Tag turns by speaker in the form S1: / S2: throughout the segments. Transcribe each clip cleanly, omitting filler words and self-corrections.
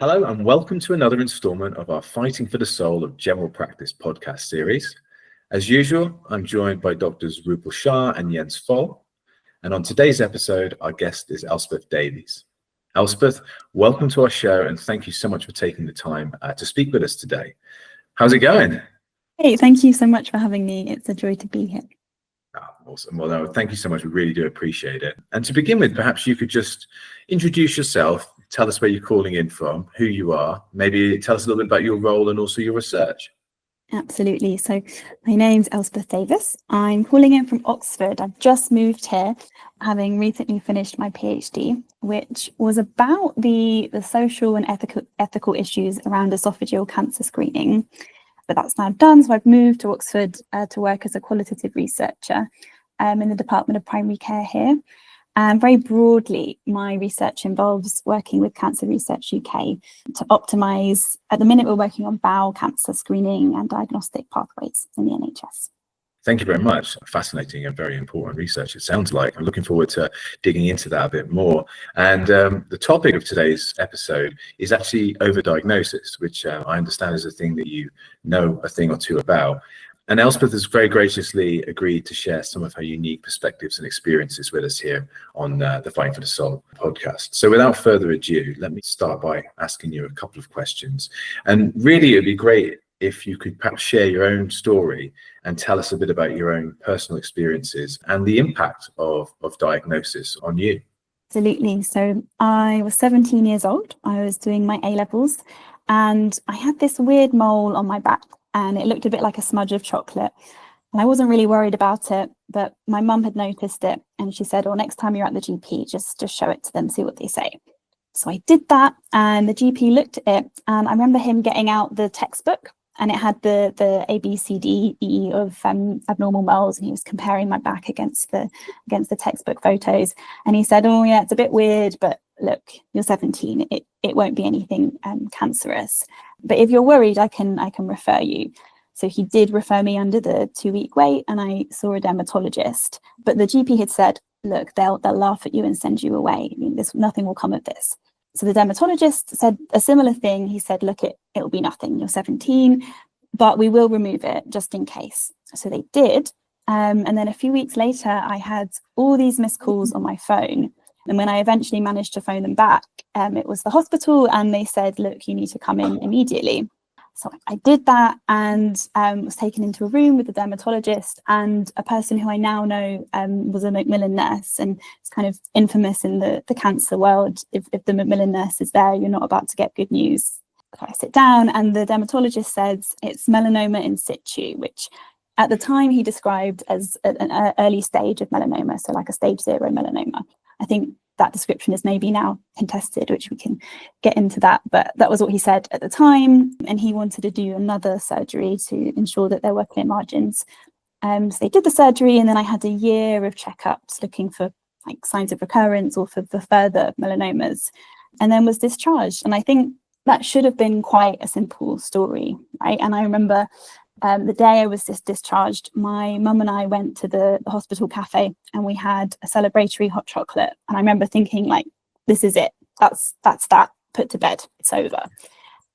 S1: Hello and welcome to another instalment of our Fighting for the Soul of General Practice podcast series. As usual, I'm joined by Doctors Rupal, Shah and Jens Foell. And on today's episode, our guest is Elspeth Davies. Elspeth, welcome to our show and thank you so much for taking the time to speak with us today. How's it going?
S2: Hey, thank you so much for having me. It's a joy to be here.
S1: Awesome. Well, no, thank you so much. We really do appreciate it. And to begin with, perhaps you could just introduce yourself, tell us where you're calling in from, who you are, maybe tell us a little bit about your role and also your research.
S2: Absolutely. So my name's Elspeth Davies. I'm calling in from Oxford. I've just moved here, having recently finished my PhD, which was about the social and ethical issues around esophageal cancer screening. But that's now done. So I've moved to Oxford to work as a qualitative researcher in the Department of Primary Care here. And very broadly, my research involves working with Cancer Research UK to optimise, at the minute we're working on bowel cancer screening and diagnostic pathways in the NHS.
S1: Thank you very much. Fascinating and very important research, it sounds like. I'm looking forward to digging into that a bit more. And the topic of today's episode is actually overdiagnosis, which I understand is a thing that you know a thing or two about. And Elspeth has very graciously agreed to share some of her unique perspectives and experiences with us here on the Fighting for the Soul podcast. So without further ado, let me start by asking you a couple of questions. And really, it'd be great if you could perhaps share your own story and tell us a bit about your own personal experiences and the impact of diagnosis on you.
S2: Absolutely. So I was 17 years old. I was doing my A-levels and I had this weird mole on my back and it looked a bit like a smudge of chocolate. And I wasn't really worried about it, but my mum had noticed it and she said, well, next time you're at the GP, just show it to them, see what they say. So I did that and the GP looked at it and I remember him getting out the textbook and it had the A, B, C, D, E of abnormal moles, and he was comparing my back against the textbook photos. And he said, oh yeah, it's a bit weird, but look, you're 17, it won't be anything cancerous. But if you're worried, I can refer you. So he did refer me under the 2-week wait and I saw a dermatologist. But the GP had said, look, they'll laugh at you and send you away. I mean, nothing will come of this. So the dermatologist said a similar thing. He said, look, it'll be nothing. You're 17, but we will remove it just in case. So they did. And then a few weeks later, I had all these missed calls on my phone. And when I eventually managed to phone them back, it was the hospital and they said, look, you need to come in immediately. So I did that and was taken into a room with the dermatologist and a person who I now know was a Macmillan nurse, and it's kind of infamous in the cancer world. If the Macmillan nurse is there, you're not about to get good news. So I sit down and the dermatologist says it's melanoma in situ, which at the time he described as an early stage of melanoma, so like a stage 0 melanoma. I think that description is maybe now contested, which we can get into that, but that was what he said at the time, and he wanted to do another surgery to ensure that there were clear margins. So they did the surgery and then I had a year of checkups looking for like signs of recurrence or for further melanomas, and then was discharged. And I think that should have been quite a simple story, right? And I remember the day I was discharged, my mum and I went to the hospital cafe and we had a celebratory hot chocolate. And I remember thinking, like, this is it. That's that, put to bed, it's over.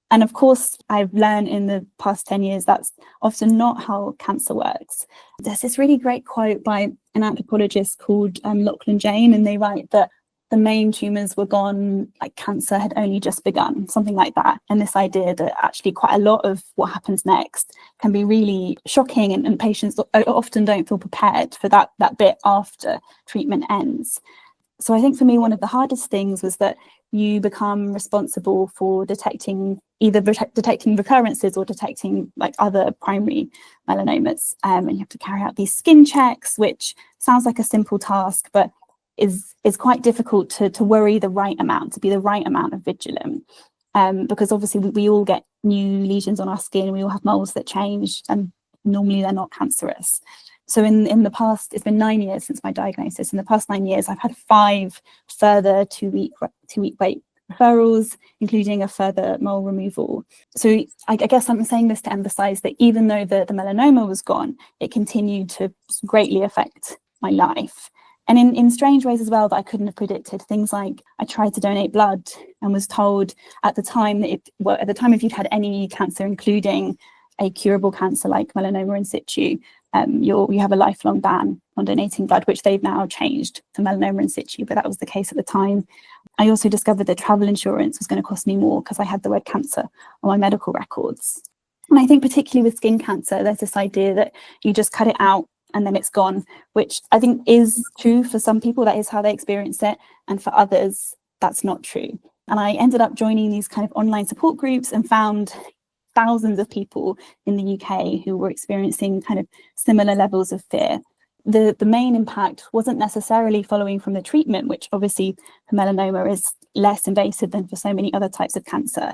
S2: And of course, I've learned in the past 10 years, that's often not how cancer works. There's this really great quote by an anthropologist called Lachlan Jane, and they write that the main tumours were gone, like cancer had only just begun, something like that. And this idea that actually quite a lot of what happens next can be really shocking, and patients often don't feel prepared for that bit after treatment ends. So I think for me, one of the hardest things was that you become responsible for detecting recurrences or detecting like other primary melanomas. And you have to carry out these skin checks, which sounds like a simple task, but is quite difficult to worry the right amount, to be the right amount of vigilant, because obviously we all get new lesions on our skin, we all have moles that change, and normally they're not cancerous. So in the past, it's been 9 years since my diagnosis. In the past 9 years, I've had 5 further 2-week wait referrals, including a further mole removal. So I guess I'm saying this to emphasize that even though the melanoma was gone, it continued to greatly affect my life. And in strange ways as well that I couldn't have predicted. Things like I tried to donate blood and was told at the time that at the time if you'd had any cancer, including a curable cancer like melanoma in situ, you have a lifelong ban on donating blood, which they've now changed to melanoma in situ, but that was the case at the time. I also discovered that travel insurance was going to cost me more because I had the word cancer on my medical records. And I think particularly with skin cancer, there's this idea that you just cut it out and then it's gone, which I think is true for some people. That is how they experience it. And for others, that's not true. And I ended up joining these kind of online support groups and found thousands of people in the UK who were experiencing kind of similar levels of fear. The main impact wasn't necessarily following from the treatment, which obviously for melanoma is less invasive than for so many other types of cancer.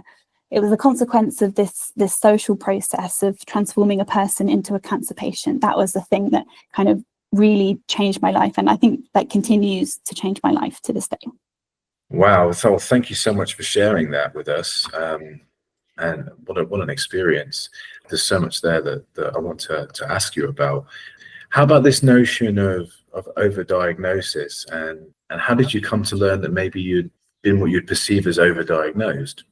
S2: It was a consequence of this social process of transforming a person into a cancer patient. That was the thing that kind of really changed my life. And I think that continues to change my life to this day.
S1: Wow. So thank you so much for sharing that with us. And what an experience. There's so much there that I want to ask you about. How about this notion of overdiagnosis, and how did you come to learn that maybe you'd been what you'd perceive as overdiagnosed?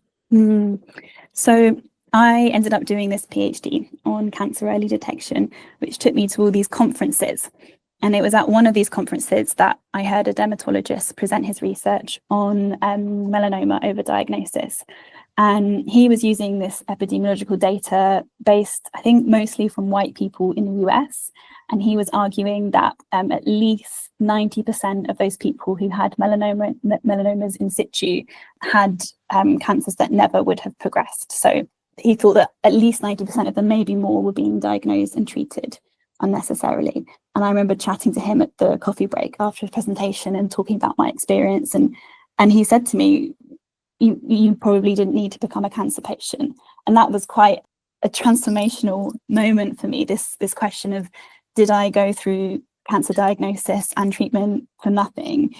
S2: So I ended up doing this PhD on cancer early detection, which took me to all these conferences. And it was at one of these conferences that I heard a dermatologist present his research on melanoma overdiagnosis. And he was using this epidemiological data based, I think, mostly from white people in the US. And he was arguing that at least 90% of those people who had melanomas in situ had cancers that never would have progressed. So he thought that at least 90% of them, maybe more, were being diagnosed and treated unnecessarily. And I remember chatting to him at the coffee break after his presentation and talking about my experience. And he said to me, you probably didn't need to become a cancer patient. And that was quite a transformational moment for me, this question of, did I go through cancer diagnosis and treatment for nothing?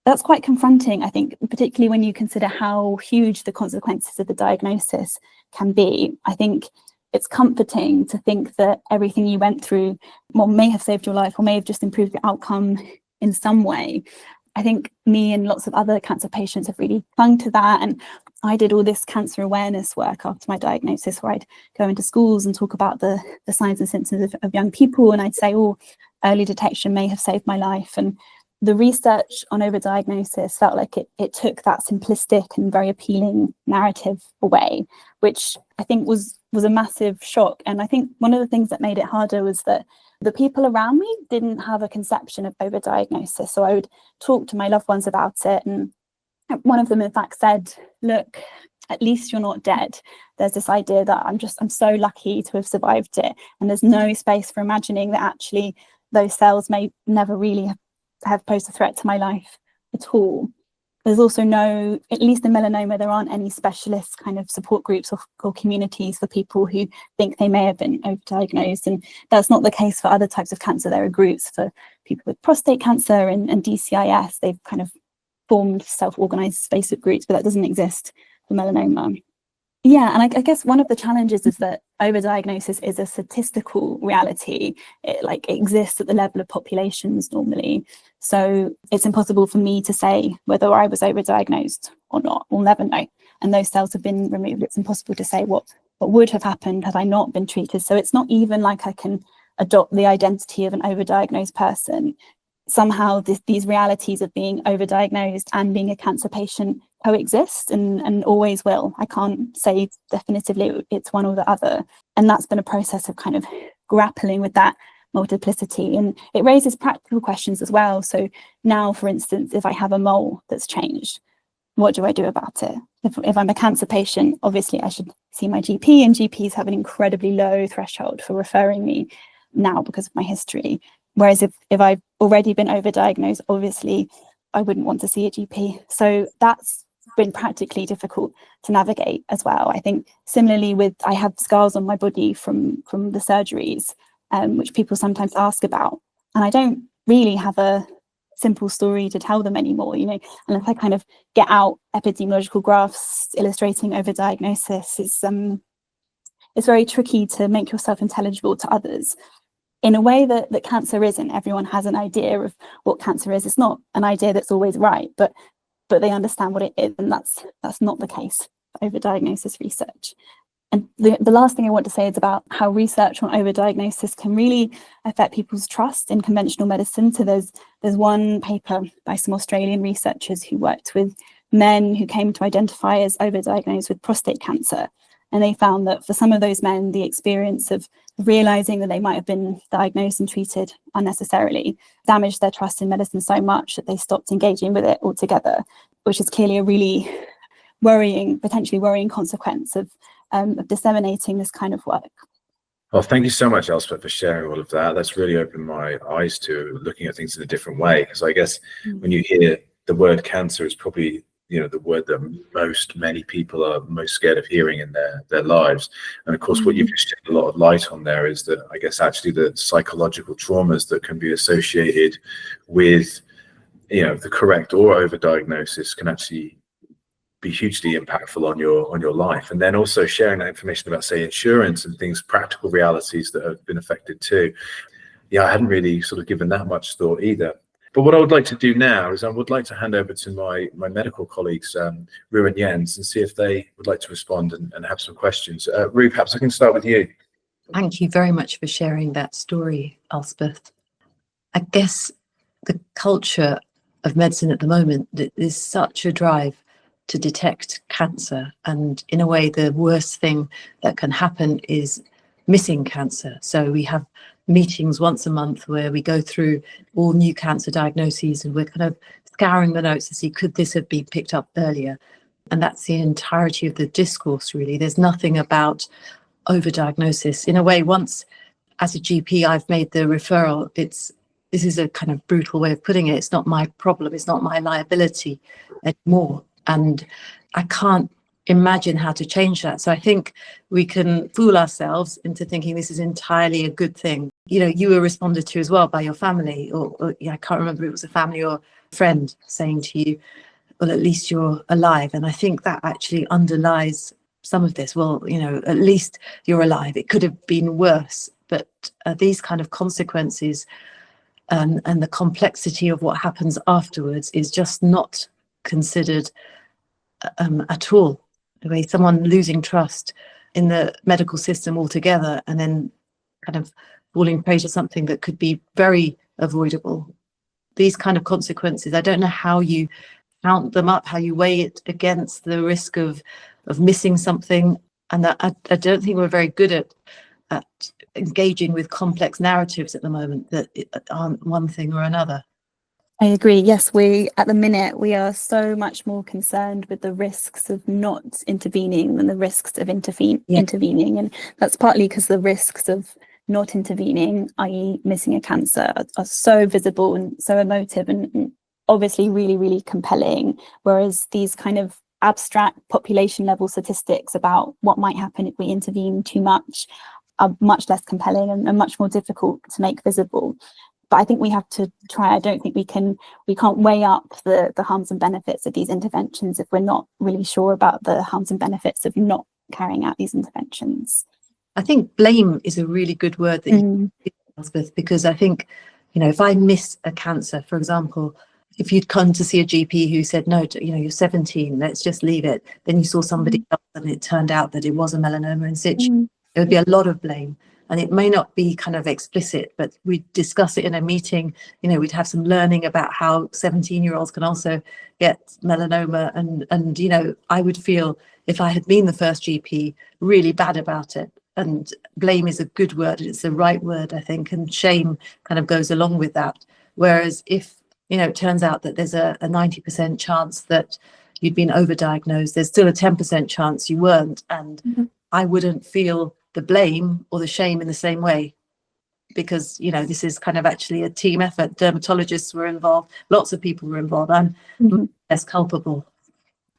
S2: That's quite confronting, I think, particularly when you consider how huge the consequences of the diagnosis can be. I think it's comforting to think that everything you went through may have saved your life or may have just improved your outcome in some way. I think me and lots of other cancer patients have really clung to that. And I did all this cancer awareness work after my diagnosis, where I'd go into schools and talk about the signs and symptoms of young people. And I'd say, oh, early detection may have saved my life. And the research on overdiagnosis felt like it took that simplistic and very appealing narrative away, which I think was a massive shock. And I think one of the things that made it harder was that the people around me didn't have a conception of overdiagnosis. So I would talk to my loved ones about it. And one of them, in fact, said, look, at least you're not dead. There's this idea that I'm so lucky to have survived it. And there's no space for imagining that actually those cells may never really have posed a threat to my life at all. There's also no, at least in melanoma, there aren't any specialist kind of support groups or communities for people who think they may have been overdiagnosed. And that's not the case for other types of cancer. There are groups for people with prostate cancer and DCIS. They've kind of formed self-organized Facebook groups, but that doesn't exist for melanoma. Yeah, and I guess one of the challenges is that overdiagnosis is a statistical reality. It exists at the level of populations normally. So it's impossible for me to say whether I was overdiagnosed or not. We'll never know. And those cells have been removed. It's impossible to say what would have happened had I not been treated. So it's not even like I can adopt the identity of an overdiagnosed person. Somehow these realities of being overdiagnosed and being a cancer patient coexist and always will. I can't say definitively it's one or the other. And that's been a process of kind of grappling with that multiplicity. And it raises practical questions as well. So now, for instance, if I have a mole that's changed, what do I do about it? If I'm a cancer patient, obviously I should see my GP, and GPs have an incredibly low threshold for referring me now because of my history. Whereas if I've already been overdiagnosed, obviously I wouldn't want to see a GP. So that's been practically difficult to navigate as well. I think similarly I have scars on my body from the surgeries, which people sometimes ask about. And I don't really have a simple story to tell them anymore, unless I kind of get out epidemiological graphs illustrating overdiagnosis. It's very tricky to make yourself intelligible to others. in a way that cancer isn't. Everyone has an idea of what cancer is. It's not an idea that's always right, but they understand what it is, and that's not the case for overdiagnosis research. And the last thing I want to say is about how research on overdiagnosis can really affect people's trust in conventional medicine. So there's one paper by some Australian researchers who worked with men who came to identify as overdiagnosed with prostate cancer. And they found that for some of those men, the experience of realizing that they might have been diagnosed and treated unnecessarily damaged their trust in medicine so much that they stopped engaging with it altogether, which is clearly a really potentially worrying consequence of disseminating this kind of work.
S1: Well, thank you so much, Elspeth, for sharing all of that. That's really opened my eyes to looking at things in a different way. Because I guess when you hear the word cancer, it's probably the word that many people are most scared of hearing in their lives. And of course, what you've just shed a lot of light on there is that I guess actually the psychological traumas that can be associated with the correct or overdiagnosis can actually be hugely impactful on your life. And then also sharing that information about, say, insurance and things, practical realities that have been affected too. I hadn't really sort of given that much thought either. But what I would like to do now is I would like to hand over to my medical colleagues, Ru and Jens, and see if they would like to respond and have some questions. Ru, perhaps I can start with you.
S3: Thank you very much for sharing that story, Elspeth. I guess the culture of medicine at the moment, there's such a drive to detect cancer, and in a way the worst thing that can happen is missing cancer. So we have meetings once a month where we go through all new cancer diagnoses, and we're kind of scouring the notes to see, could this have been picked up earlier? And that's the entirety of the discourse, really. There's nothing about overdiagnosis. In a way, once as a GP I've made the referral, this is a kind of brutal way of putting it, it's not my problem, it's not my liability anymore. And I can't imagine how to change that. So I think we can fool ourselves into thinking this is entirely a good thing. You were responded to as well by your family, or I can't remember if it was a family or friend saying to you, well, at least you're alive. And I think that actually underlies some of this. Well, at least you're alive. It could have been worse. But these kind of consequences and the complexity of what happens afterwards is just not considered at all. The way someone losing trust in the medical system altogether and then kind of falling prey to something that could be very avoidable. These kind of consequences, I don't know how you count them up, how you weigh it against the risk of missing something. And that I don't think we're very good at engaging with complex narratives at the moment that aren't one thing or another.
S2: I agree. Yes, at the minute, we are so much more concerned with the risks of not intervening than the risks of intervening. And that's partly because the risks of not intervening, i.e. missing a cancer, are so visible and so emotive and obviously really, really compelling. Whereas these kind of abstract population level statistics about what might happen if we intervene too much are much less compelling and much more difficult to make visible. But I think we have to try. I don't think we can't weigh up the harms and benefits of these interventions if we're not really sure about the harms and benefits of not carrying out these interventions.
S3: I think blame is a really good word that you use, Elspeth, because I think, if I miss a cancer, for example, if you'd come to see a GP who said, no, you're 17, let's just leave it. Then you saw somebody else and it turned out that it was a melanoma in situ. There would be a lot of blame. And it may not be kind of explicit, but we'd discuss it in a meeting. We'd have some learning about how 17-year-olds can also get melanoma. And I would feel, if I had been the first GP, really bad about it. And blame is a good word. It's the right word, I think. And shame kind of goes along with that. Whereas if, it turns out that there's a 90% chance that you'd been overdiagnosed, there's still a 10% chance you weren't. And I wouldn't feel the blame or the shame in the same way, because this is kind of actually a team effort. Dermatologists were involved, lots of people were involved. I'm less culpable.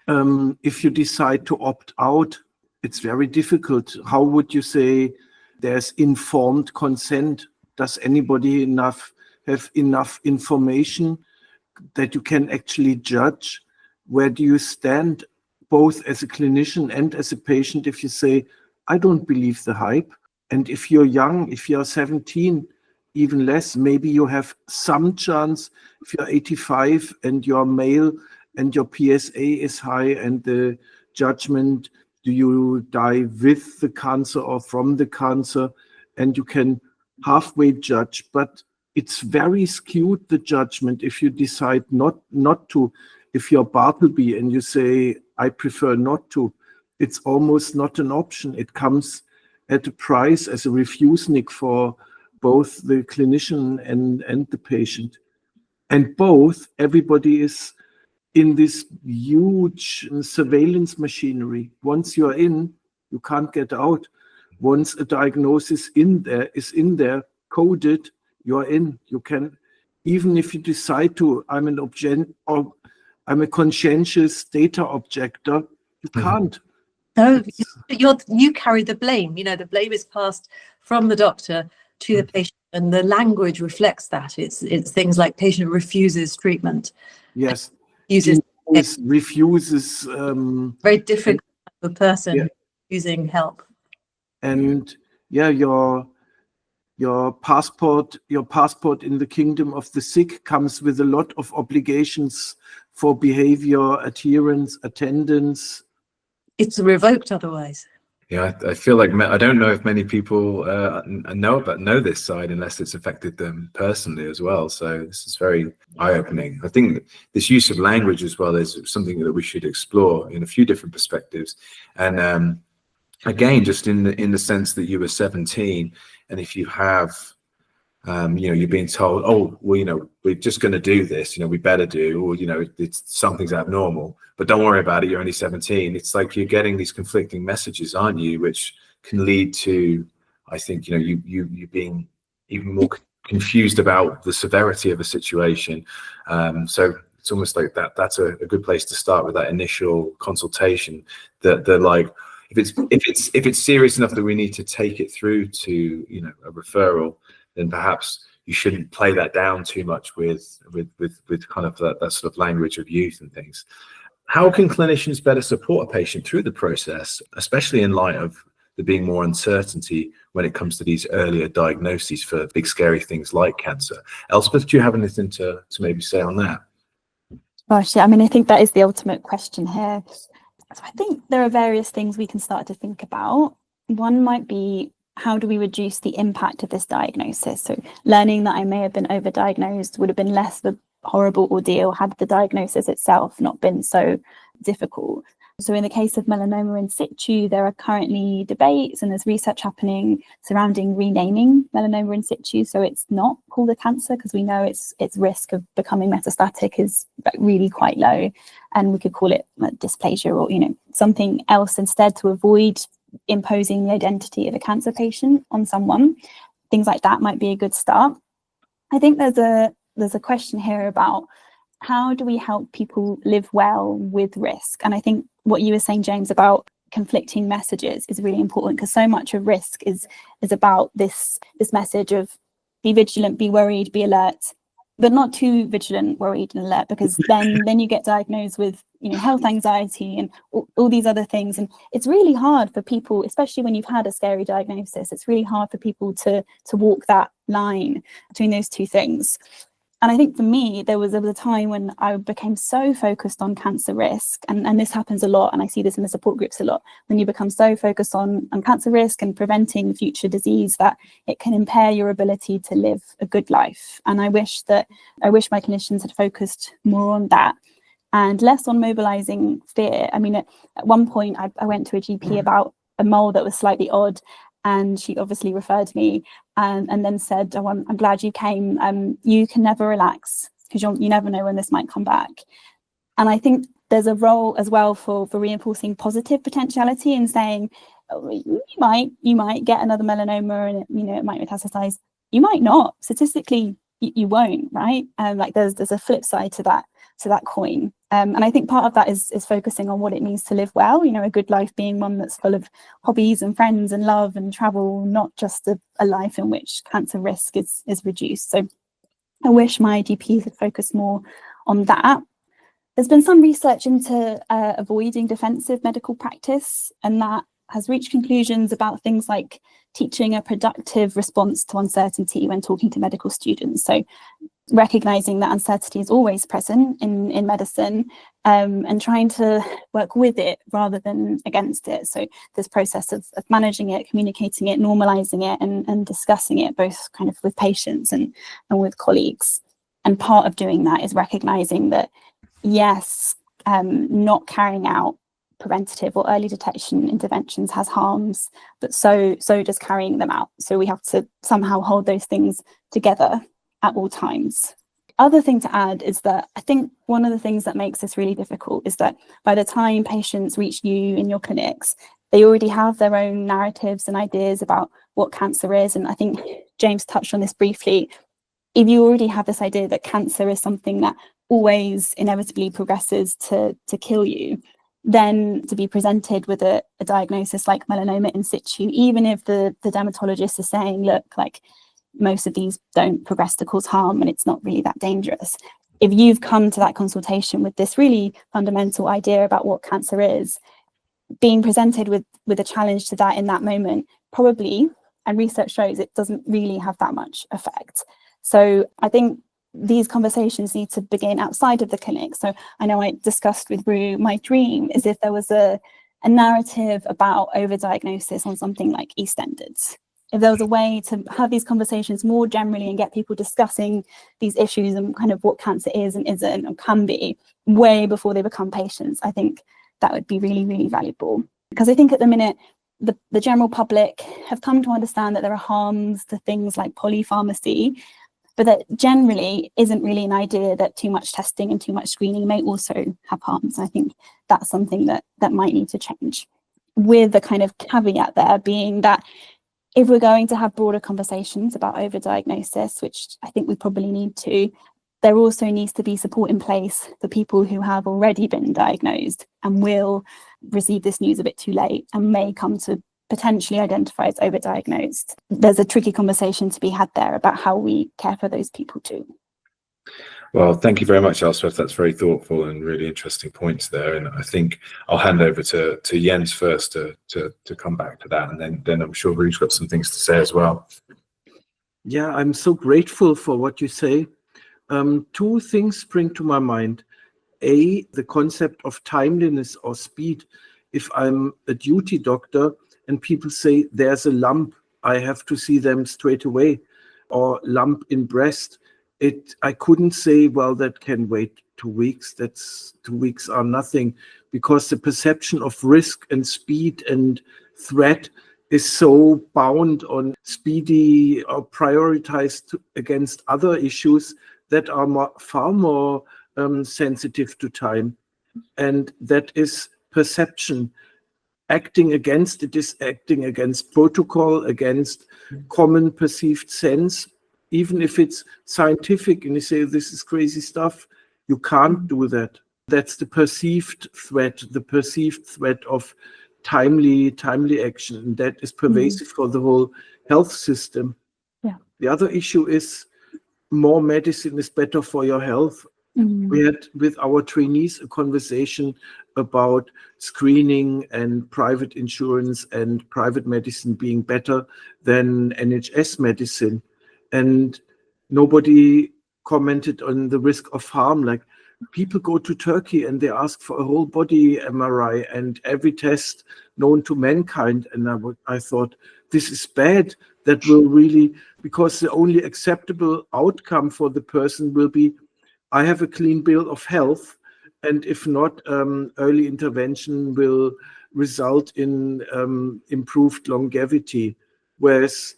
S4: If you decide to opt out, it's very difficult. How would you say there's informed consent? Does anybody have enough information that you can actually judge? Where do you stand, both as a clinician and as a patient, if you say, I don't believe the hype? And if you're young, if you're 17, even less. Maybe you have some chance if you're 85 and you're male and your PSA is high, and the judgment, do you die with the cancer or from the cancer, and you can halfway judge. But it's very skewed, the judgment, if you decide not to. If you're Bartleby and you say, I prefer not to, it's almost not an option. It comes at a price as a refusal for both the clinician and the patient. And both, everybody is in this huge surveillance machinery. Once you're in, you can't get out. Once a diagnosis is in there, coded, you're in. You can, even if you decide to, I'm a conscientious data objector, you can't.
S3: No, you carry the blame. You know, the blame is passed from the doctor to the patient, and the language reflects that. It's things like patient refuses treatment.
S4: Yes.
S3: Refuses very different type of person using help.
S4: And yeah, your passport in the kingdom of the sick comes with a lot of obligations for behavior, adherence, attendance.
S3: It's revoked otherwise.
S1: Yeah, I feel like I don't know if many people know this side unless it's affected them personally as well. So this is very eye-opening. I think this use of language as well is something that we should explore in a few different perspectives. And again, just in the sense that you were 17, and if you have, you're being told, oh, well, we're just going to do this, we better do, or, it's something's abnormal, but don't worry about it, you're only 17. It's like you're getting these conflicting messages, aren't you, which can lead to, I think, you being even more confused about the severity of a situation. So it's almost like that's a good place to start with that initial consultation, that they're like, if it's serious enough that we need to take it through to a referral, then perhaps you shouldn't play that down too much with kind of that sort of language of youth and things. How can clinicians better support a patient through the process, especially in light of there being more uncertainty when it comes to these earlier diagnoses for big scary things like cancer? Elspeth, do you have anything to maybe say on that?
S2: Gosh, yeah, I think that is the ultimate question here. So I think there are various things we can start to think about. One might be, how do we reduce the impact of this diagnosis? So learning that I may have been overdiagnosed would have been less of a horrible ordeal had the diagnosis itself not been so difficult. So in the case of melanoma in situ, there are currently debates and there's research happening surrounding renaming melanoma in situ. So it's not called a cancer, because we know its risk of becoming metastatic is really quite low. And we could call it dysplasia or, something else instead, to avoid imposing the identity of a cancer patient on someone. Things like that might be a good start. I think there's a question here about, how do we help people live well with risk? And I think what you were saying, James, about conflicting messages is really important, because so much of risk is about this message of be vigilant, be worried, be alert, but not too vigilant, worried and alert, because then you get diagnosed with health anxiety and all these other things. And it's really hard for people, especially when you've had a scary diagnosis, it's really hard for people to walk that line between those two things. And I think for me, there was a time when I became so focused on cancer risk, and this happens a lot, and I see this in the support groups a lot, when you become so focused on cancer risk and preventing future disease that it can impair your ability to live a good life. And I wish my clinicians had focused more on that and less on mobilizing fear. At one point I went to a GP about a mole that was slightly odd, and she obviously referred me and then said, oh, I'm glad you came. You can never relax, because you never know when this might come back. And I think there's a role as well for reinforcing positive potentiality and saying, oh, you might get another melanoma and it might metastasize. You might not. Statistically, you won't, right? There's a flip side to that coin. And I think part of that is focusing on what it means to live well, a good life being one that's full of hobbies and friends and love and travel, not just a life in which cancer risk is reduced. So I wish my GPs had focused more on that. There's been some research into avoiding defensive medical practice, and that has reached conclusions about things like teaching a productive response to uncertainty when talking to medical students. So recognizing that uncertainty is always present in medicine, and trying to work with it rather than against it. So this process of managing it, communicating it, normalizing it, and discussing it both kind of with patients and with colleagues. And part of doing that is recognizing that, yes, not carrying out preventative or early detection interventions has harms, but so does carrying them out. So we have to somehow hold those things together at all times. Other thing to add is that I think one of the things that makes this really difficult is that by the time patients reach you in your clinics, they already have their own narratives and ideas about what cancer is. And I think James touched on this briefly. If you already have this idea that cancer is something that always inevitably progresses to kill you, then to be presented with a diagnosis like melanoma in situ, even if the dermatologist is saying, look, like most of these don't progress to cause harm and it's not really that dangerous. If you've come to that consultation with this really fundamental idea about what cancer is, being presented with a challenge to that in that moment, probably, and research shows it doesn't really have that much effect. So I think these conversations need to begin outside of the clinic. So I know I discussed with Ru, my dream is if there was a narrative about overdiagnosis on something like EastEnders. If there was a way to have these conversations more generally and get people discussing these issues and kind of what cancer is and isn't and can be way before they become patients, I think that would be really, really valuable. Because I think at the minute, the general public have come to understand that there are harms to things like polypharmacy, but that generally isn't really an idea that too much testing and too much screening may also have harms. I think that's something that might need to change, with the kind of caveat there being that if we're going to have broader conversations about overdiagnosis, which I think we probably need to, there also needs to be support in place for people who have already been diagnosed and will receive this news a bit too late and may come to potentially identify as overdiagnosed. There's a tricky conversation to be had there about how we care for those people too.
S1: Well, thank you very much, Elspeth. That's very thoughtful and really interesting points there. And I think I'll hand over to Jens first to come back to that, and then I'm sure Ru's got some things to say as well.
S4: Yeah, I'm so grateful for what you say. Two things spring to my mind. A, the concept of timeliness or speed. If I'm a duty doctor and people say there's a lump, I have to see them straight away, or lump in breast. I couldn't say, well, that can wait 2 weeks. 2 weeks are nothing, because the perception of risk and speed and threat is so bound on speedy or prioritized against other issues that are far more sensitive to time. And that is perception. Acting against it is acting against protocol, against common perceived sense. Even if it's scientific and you say this is crazy stuff, you can't do that. That's the perceived threat of timely action. And that is pervasive for the whole health system.
S2: Yeah.
S4: The other issue is more medicine is better for your health. We had with our trainees a conversation about screening and private insurance and private medicine being better than NHS medicine. And nobody commented on the risk of harm. Like, people go to Turkey and they ask for a whole body MRI and every test known to mankind. And I thought, this is bad. That will really, because the only acceptable outcome for the person will be, I have a clean bill of health, and if not, early intervention will result in improved longevity. Whereas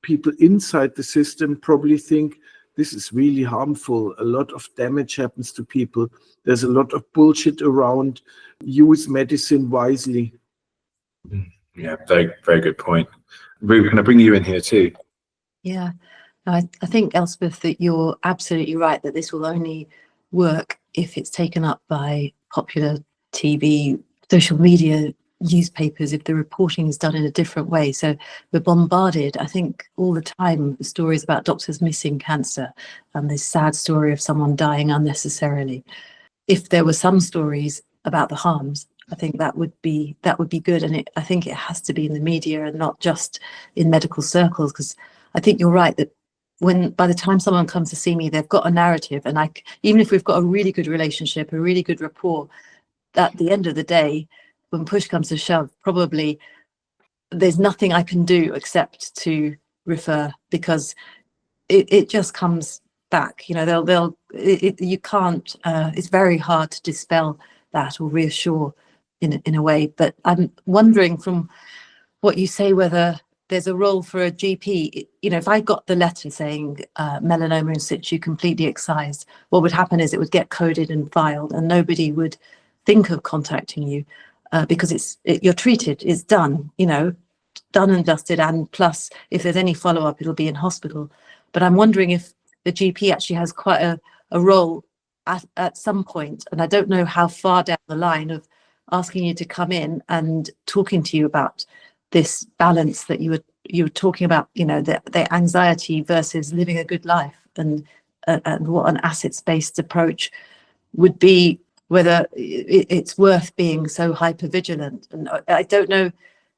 S4: people inside the system probably think this is really harmful. A lot of damage happens to people. There's a lot of bullshit around. Use medicine wisely.
S1: Yeah, very, very good point. Ru, can I bring you in here too?
S3: Yeah, I think, Elspeth, that you're absolutely right that this will only work if it's taken up by popular TV, social media, newspapers, if the reporting is done in a different way. So we're bombarded, I think, all the time with stories about doctors missing cancer and this sad story of someone dying unnecessarily. If there were some stories about the harms, I think that would be good, and I think it has to be in the media and not just in medical circles, because I think you're right that by the time someone comes to see me, they've got a narrative, and even if we've got a really good relationship, a really good rapport, at the end of the day, when push comes to shove, probably there's nothing I can do except to refer, because it just comes back. You know, you can't. It's very hard to dispel that or reassure in a way. But I'm wondering from what you say whether there's a role for a GP. You know, if I got the letter saying melanoma in situ completely excised, what would happen is it would get coded and filed, and nobody would think of contacting you because you're treated, it's done. You know, done and dusted, and plus if there's any follow-up, it'll be in hospital. But I'm wondering if the GP actually has quite a role at some point, and I don't know how far down the line, of asking you to come in and talking to you about this balance that you were talking about, you know, the anxiety versus living a good life, and what an assets-based approach would be, whether it's worth being so hypervigilant. And I don't know. I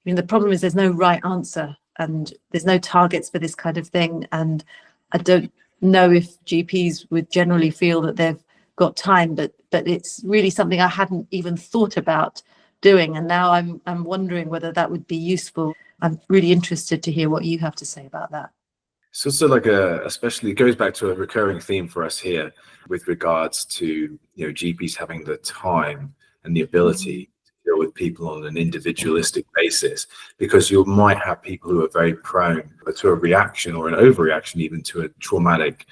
S3: mean, the problem is there's no right answer, and there's no targets for this kind of thing. And I don't know if GPs would generally feel that they've got time, but it's really something I hadn't even thought about doing. And now I'm wondering whether that would be useful. I'm really interested to hear what you have to say about that.
S1: It's also like especially it goes back to a recurring theme for us here with regards to, you know, GPs having the time and the ability to deal with people on an individualistic basis, because you might have people who are very prone to a reaction or an overreaction even to a traumatic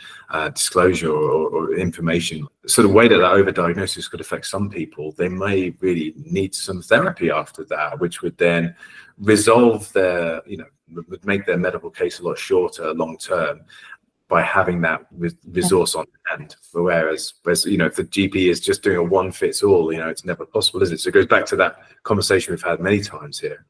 S1: disclosure or information. The sort of way that overdiagnosis could affect some people, they may really need some therapy after that, which would then resolve their, you know, would make their medical case a lot shorter long term by having that resource on hand. Whereas, you know, if the GP is just doing a one fits all, you know, it's never possible, is it? So it goes back to that conversation we've had many times here.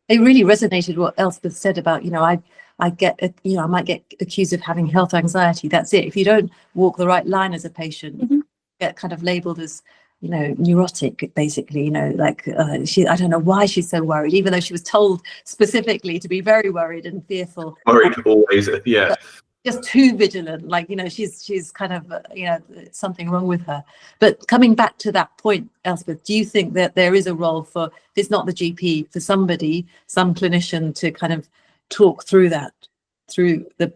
S3: It really resonated what Elspeth said about, you know, I might get accused of having health anxiety. That's it. If you don't walk the right line as a patient, you get kind of labeled as, you know, neurotic, basically. You know, like I don't know why she's so worried, even though she was told specifically to be very worried and fearful.
S1: Worried always, yeah.
S3: Just too vigilant, like, you know, she's kind of, you know, something wrong with her. But coming back to that point, Elspeth, do you think that there is a role for, if it's not the GP, for some clinician to kind of talk through that, through the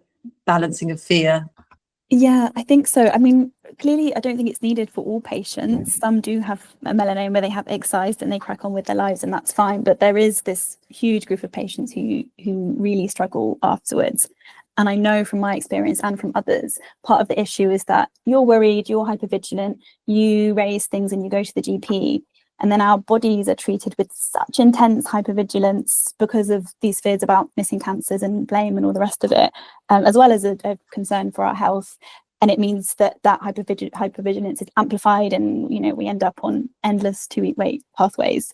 S3: balancing of fear?
S2: Yeah, I think so. I mean, clearly, I don't think it's needed for all patients. Some do have a melanoma, they have excised and they crack on with their lives, and that's fine. But there is this huge group of patients who really struggle afterwards. And I know from my experience and from others, part of the issue is that you're worried, you're hypervigilant, you raise things and you go to the GP. And then our bodies are treated with such intense hypervigilance because of these fears about missing cancers and blame and all the rest of it, as well as a concern for our health. And it means that hypervigilance is amplified, and, you know, we end up on endless 2-week wait pathways.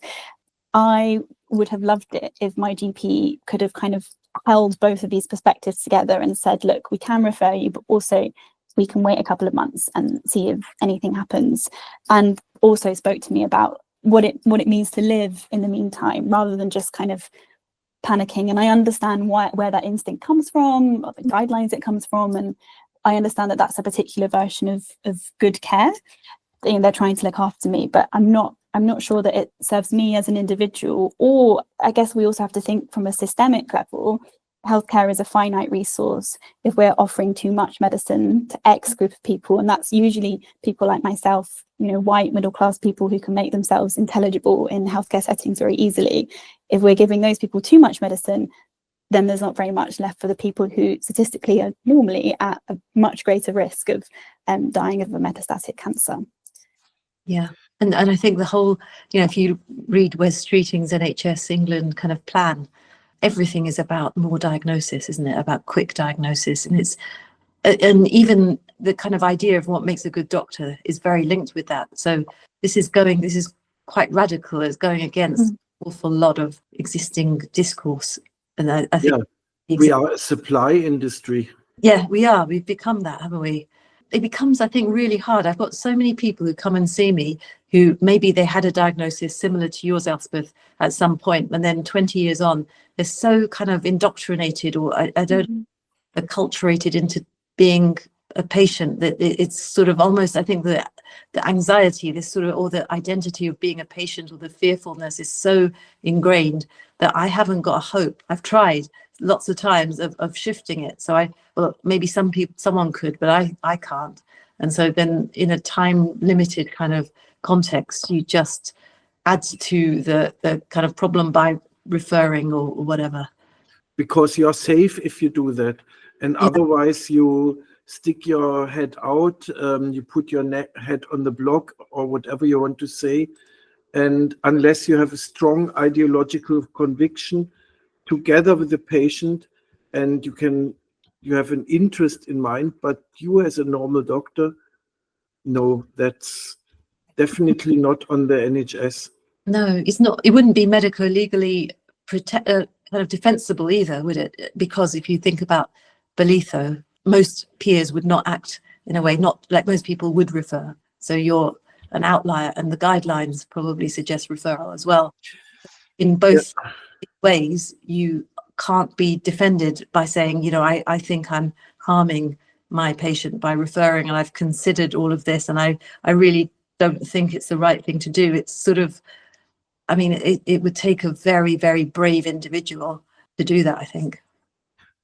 S2: I would have loved it if my GP could have kind of held both of these perspectives together and said, look, we can refer you, but also we can wait a couple of months and see if anything happens. And also spoke to me about what it means to live in the meantime, rather than just kind of panicking. And I understand where that instinct comes from, or the guidelines it comes from, and I understand that that's a particular version of good care. You know, they're trying to look after me, but I'm not sure that it serves me as an individual. Or I guess we also have to think from a systemic level. Healthcare is a finite resource. If we're offering too much medicine to X group of people, and that's usually people like myself, you know, white middle-class people who can make themselves intelligible in healthcare settings very easily. If we're giving those people too much medicine, then there's not very much left for the people who statistically are normally at a much greater risk of dying of a metastatic cancer.
S3: Yeah. And I think the whole, you know, if you read Wes Streeting's NHS England kind of plan, everything is about more diagnosis, isn't it? About quick diagnosis. And even the kind of idea of what makes a good doctor is very linked with that. So this is quite radical. It's going against an awful lot of existing discourse. And I think
S4: we are a supply industry.
S3: Yeah, we are. We've become that, haven't we? It becomes, I think, really hard. I've got so many people who come and see me who maybe they had a diagnosis similar to yours, Elspeth, at some point, and then 20 years on, they're so kind of indoctrinated, or I don't acculturated into being a patient, that it's sort of almost, I think the anxiety, this sort of, or the identity of being a patient, or the fearfulness is so ingrained that I haven't got a hope. I've tried lots of times of shifting it. So well, maybe someone could, but I can't. And so then in a time limited kind of context, you just add to the kind of problem by referring or whatever.
S4: Because you're safe if you do that. And otherwise you stick your head out, you put your head on the block or whatever you want to say. And unless you have a strong ideological conviction together with the patient, and you have an interest in mind, but you as a normal doctor, no, that's definitely not on the NHS.
S3: No, it's not. It wouldn't be medico-legally kind of defensible either, would it? Because if you think about Belitho, most peers would not act in a way, not like most people would refer. So you're an outlier, and the guidelines probably suggest referral as well. In both ways, you can't be defended by saying, you know, I think I'm harming my patient by referring, and I've considered all of this, and I really don't think it's the right thing to do. It's sort of, I mean, it would take a very, very brave individual to do that, I think.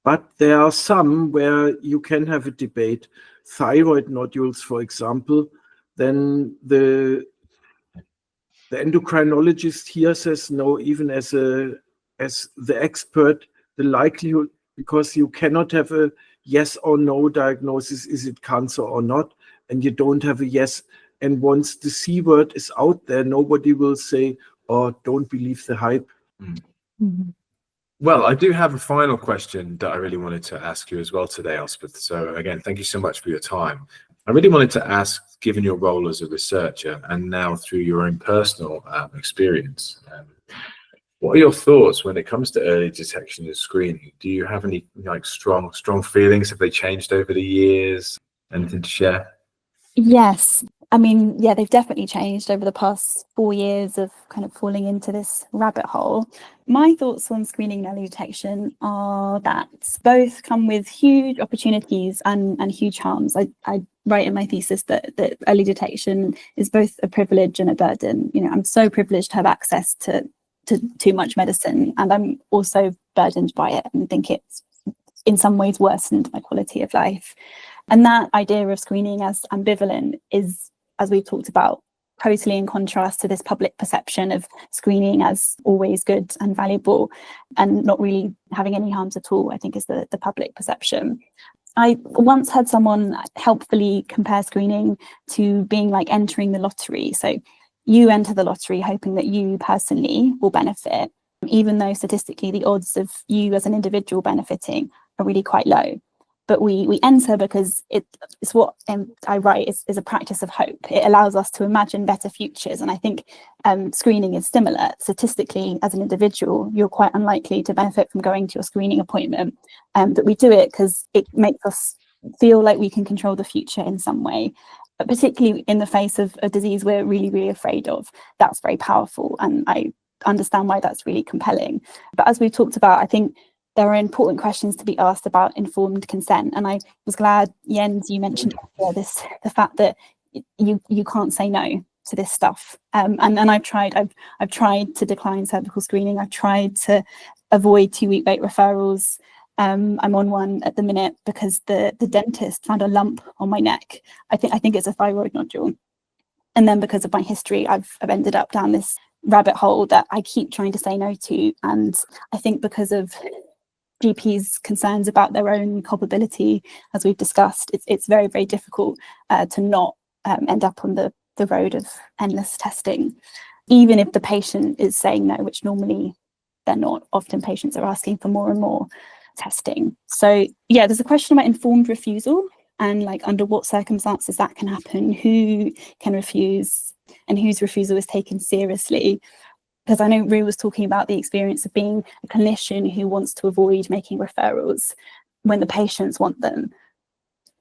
S4: But there are some where you can have a debate. Thyroid nodules, for example, then the endocrinologist here says no, even as the expert, the likelihood, because you cannot have a yes or no diagnosis, is it cancer or not, and you don't have a yes. And once the C word is out there, nobody will say, oh, don't believe the hype.
S1: Well, I do have a final question that I really wanted to ask you as well today, Elspeth. So again, thank you so much for your time. I really wanted to ask, given your role as a researcher and now through your own personal experience, what are your thoughts when it comes to early detection and screening? Do you have any like strong feelings? Have they changed over the years? Anything to share?
S2: Yes. I mean, yeah, they've definitely changed over the past 4 years of kind of falling into this rabbit hole. My thoughts on screening and early detection are that both come with huge opportunities and huge harms. I write in my thesis that early detection is both a privilege and a burden. You know, I'm so privileged to have access to too much medicine, and I'm also burdened by it and think it's in some ways worsened my quality of life. And that idea of screening as ambivalent is, as we've talked about, totally in contrast to this public perception of screening as always good and valuable and not really having any harms at all, I think is the public perception. I once had someone helpfully compare screening to being like entering the lottery. So you enter the lottery hoping that you personally will benefit, even though statistically the odds of you as an individual benefiting are really quite low. But we enter because it's what I write is a practice of hope. It allows us to imagine better futures. And I think screening is similar. Statistically, as an individual, you're quite unlikely to benefit from going to your screening appointment. But we do it because it makes us feel like we can control the future in some way, but particularly in the face of a disease we're really, really afraid of. That's very powerful. And I understand why that's really compelling. But as we've talked about, I think there are important questions to be asked about informed consent. And I was glad, Jens, you mentioned the fact that you can't say no to this stuff. And I've tried to decline cervical screening. I've tried to avoid 2-week wait referrals. I'm on one at the minute because the dentist found a lump on my neck. I think it's a thyroid nodule. And then because of my history, I've ended up down this rabbit hole that I keep trying to say no to. And I think because of GPs' concerns about their own culpability, as we've discussed, it's very, very difficult to not end up on the road of endless testing, even if the patient is saying no, which normally they're not. Often patients are asking for more and more testing. So yeah, there's a question about informed refusal and like under what circumstances that can happen, who can refuse and whose refusal is taken seriously. Because I know Rue was talking about the experience of being a clinician who wants to avoid making referrals when the patients want them.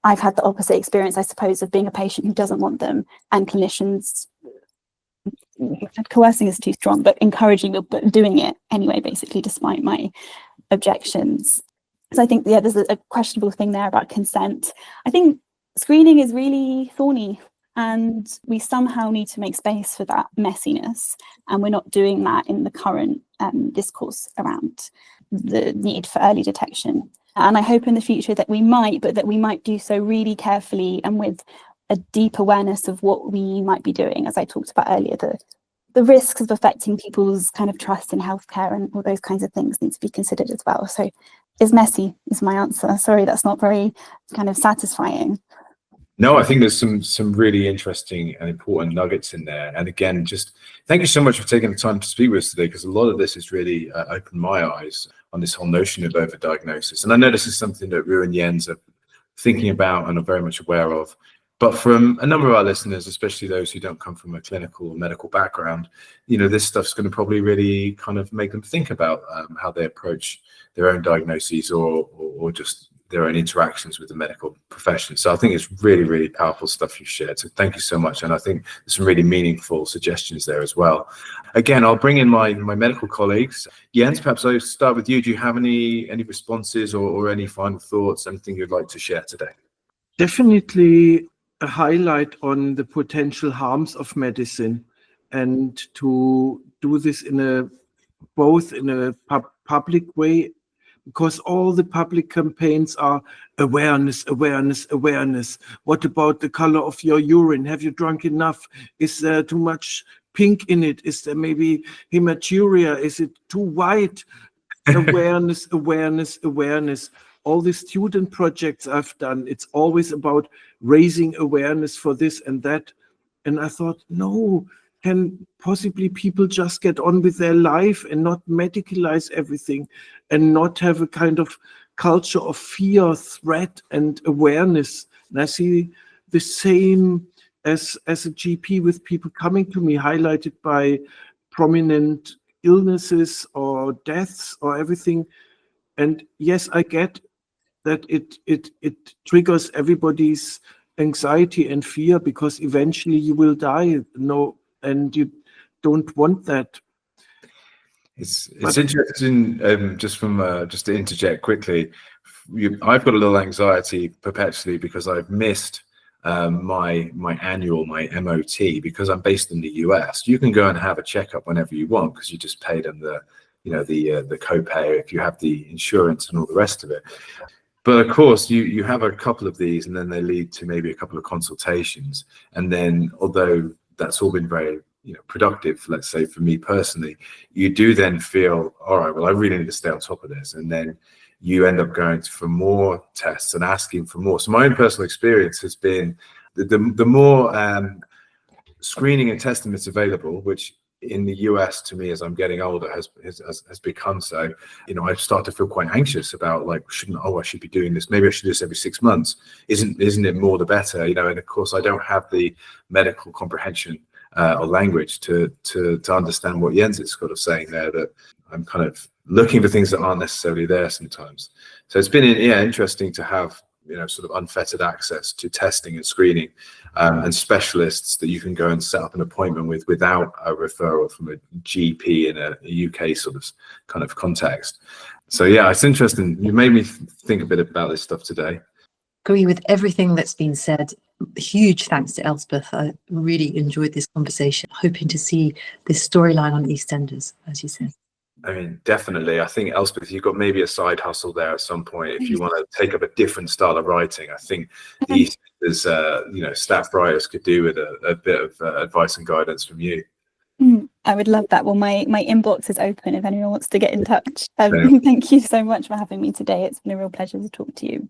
S2: I've had the opposite experience, I suppose, of being a patient who doesn't want them and clinicians coercing is too strong, but encouraging, but doing it anyway, basically, despite my objections. So I think, yeah, there's a questionable thing there about consent. I think screening is really thorny, and we somehow need to make space for that messiness. And we're not doing that in the current discourse around the need for early detection. And I hope in the future that we might, but that we might do so really carefully and with a deep awareness of what we might be doing. As I talked about earlier, the risks of affecting people's kind of trust in healthcare and all those kinds of things need to be considered as well. So it's messy is my answer. Sorry, that's not very kind of satisfying.
S1: No, I think there's some really interesting and important nuggets in there. And again, just thank you so much for taking the time to speak with us today, because a lot of this has really opened my eyes on this whole notion of overdiagnosis. And I know this is something that Ru and Jens are thinking about and are very much aware of. But from a number of our listeners, especially those who don't come from a clinical or medical background, you know, this stuff's going to probably really kind of make them think about how they approach their own diagnoses or just their own interactions with the medical profession. So I think it's really, really powerful stuff you've shared. So thank you so much. And I think there's some really meaningful suggestions there as well. Again, I'll bring in my medical colleagues. Jens, perhaps I'll start with you. Do you have any responses or any final thoughts, anything you'd like to share today?
S4: Definitely a highlight on the potential harms of medicine, and to do this in both in a public way, because all the public campaigns are awareness, awareness, awareness. What about the color of your urine? Have you drunk enough? Is there too much pink in it? Is there maybe hematuria? Is it too white? Awareness, awareness, awareness. All the student projects I've done, it's always about raising awareness for this and that. And I thought, no, can possibly people just get on with their life and not medicalize everything and not have a kind of culture of fear, threat, and awareness? And I see the same as a GP with people coming to me, highlighted by prominent illnesses or deaths or everything. And yes, I get that it triggers everybody's anxiety and fear, because eventually you will die. No, and you don't want that.
S1: It's interesting, just to interject quickly, I've got a little anxiety perpetually because I've missed my MOT, because I'm based in the US. You can go and have a checkup whenever you want, because you just pay them the copay if you have the insurance and all the rest of it. But of course, you have a couple of these, and then they lead to maybe a couple of consultations. And then, although that's all been very productive, let's say for me personally, you do then feel, all right, well, I really need to stay on top of this. And then you end up going for more tests and asking for more. So my own personal experience has been the more screening and testing that's available, which in the US, to me, as I'm getting older, has become so. I start to feel quite anxious about, like, I should be doing this. Maybe I should do this every 6 months. Isn't it more the better? And of course, I don't have the medical comprehension or language to understand what Jens is sort of saying there. That I'm kind of looking for things that aren't necessarily there sometimes. So it's been interesting to have sort of unfettered access to testing and screening, and specialists that you can go and set up an appointment with without a referral from a GP in a UK sort of kind of context. So yeah, it's interesting. You made me think a bit about this stuff today.
S3: Agree with everything that's been said. Huge thanks to Elspeth. I really enjoyed this conversation. Hoping to see this storyline on EastEnders, as you said.
S1: I mean, definitely. I think, Elspeth, you've got maybe a side hustle there at some point if you want to take up a different style of writing. I think the EastEnders, staff writers could do with a bit of advice and guidance from you.
S2: I would love that. Well, my inbox is open if anyone wants to get in touch. Thank you so much for having me today. It's been a real pleasure to talk to you.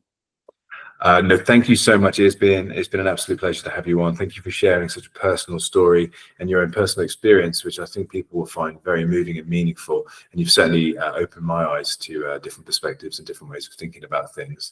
S1: No, thank you so much. It's been an absolute pleasure to have you on. Thank you for sharing such a personal story and your own personal experience, which I think people will find very moving and meaningful. And you've certainly opened my eyes to different perspectives and different ways of thinking about things.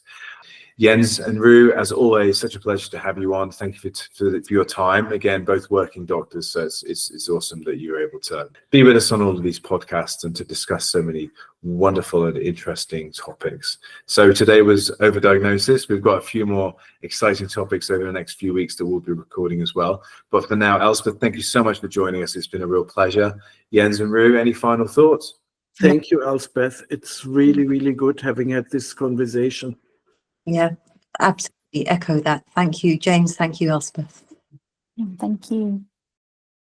S1: Jens and Ru, as always, such a pleasure to have you on. Thank you for your time. Again, both working doctors, so it's awesome that you're able to be with us on all of these podcasts and to discuss so many wonderful and interesting topics. So today was Overdiagnosis. We've got a few more exciting topics over the next few weeks that we'll be recording as well. But for now, Elspeth, thank you so much for joining us. It's been a real pleasure. Jens and Ru, any final thoughts?
S4: Thank you, Elspeth. It's really, really good having had this conversation.
S3: Yeah, absolutely echo that. Thank you, James. Thank you, Elspeth.
S2: Thank you.